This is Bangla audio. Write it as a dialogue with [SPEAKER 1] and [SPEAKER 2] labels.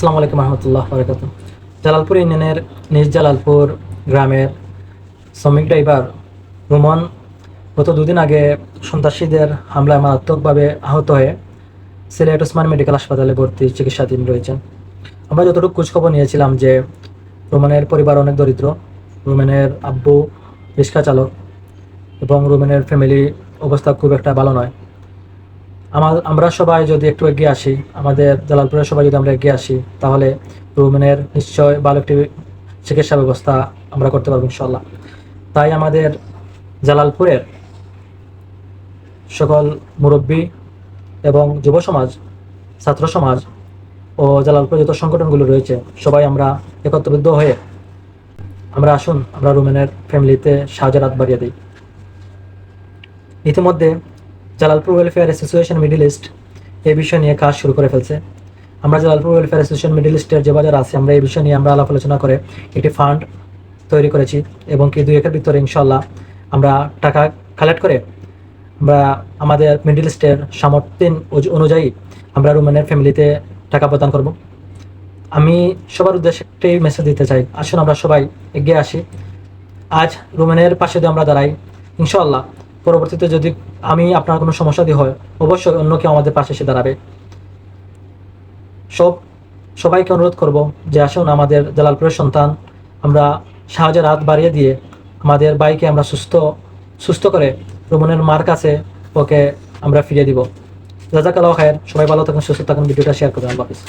[SPEAKER 1] আসসালামু আলাইকুম রহমতুল্লাহ বরকাতুহ। জালালপুর ইউনিয়নের নিজ জালালপুর গ্রামের শ্রমিক ড্রাইভার রুমন গত দুদিন আগে সন্ত্রাসীদের হামলায় মারাত্মকভাবে আহত হয়ে সিলেট ওসমান মেডিকেল হাসপাতালে ভর্তি চিকিৎসাধীন রয়েছেন। আমরা যতটুকু খোঁজখবর নিয়েছিলাম যে রুমানের পরিবার অনেক দরিদ্র। রুমানের আব্বু রিক্সা চালক এবং রুমানের ফ্যামিলি অবস্থা খুব একটা ভালো নয়। আমরা সবাই যদি একটু এগিয়ে আসি, আমাদের জালালপুরের সবাই যদি আমরা এগিয়ে আসি, তাহলে রুমেনের নিশ্চয় ভালো একটি চিকিৎসা ব্যবস্থা আমরা করতে পারবো ইনশাল্লাহ। তাই আমাদের জালালপুরের সকল মুরব্বী এবং যুব সমাজ, ছাত্র সমাজ ও জালালপুরে যত সংগঠনগুলো রয়েছে, সবাই আমরা একত্রবদ্ধ হয়ে আসুন আমরা রুমেনের ফ্যামিলিতে সাহায্যের হাত বাড়িয়ে দিই। ইতিমধ্যে Jalalpur welfare association middle east এই বিষয় নিয়ে কাজ শুরু করে ফেলছে। আমরা জালালপুর ওয়েলফেয়ার অ্যাসোসিয়েশন মিডল ইস্টের যে বাজার আছে, আমরা এই বিষয় নিয়ে আমরা আলাপ আলোচনা করে একটি ফান্ড তৈরি করেছি এবং কি 2 একের ভিতরে ইনশাল্লাহ আমরা টাকা কালেক্ট করে আমরা আমাদের মিডল ইস্টের সামর্থ্য অনুযায়ী আমরা রুমেনের ফ্যামিলিতে টাকা প্রদান করব। আমি সবার উদ্দেশ্যে একটাই মেসেজ দিতে চাই, আসুন আমরা সবাই এগিয়ে আসি। আজ রুমেনের পাশে যদি আমরা দাঁড়াই, ইনশাল্লাহ পরবর্তীতে যদি আপনার কোনো সমস্যা দিয়ে হয়, অবশ্যই অন্য কেউ আমাদের পাশে এসে দাঁড়াবে। সবাইকে অনুরোধ করব যে আসুন আমাদের জালালপুরের সন্তান, আমরা সাহায্যের হাত বাড়িয়ে দিয়ে আমাদের ভাইকে আমরা সুস্থ করে রুমনের মার কাছে ওকে আমরা ফিরিয়ে দিব। জাযাকাল্লাহু খায়ের। সবাই ভালো থাকুন, সুস্থ থাকুন। ভিডিওটা শেয়ার করবেন। আল্লাহ হাফেজ।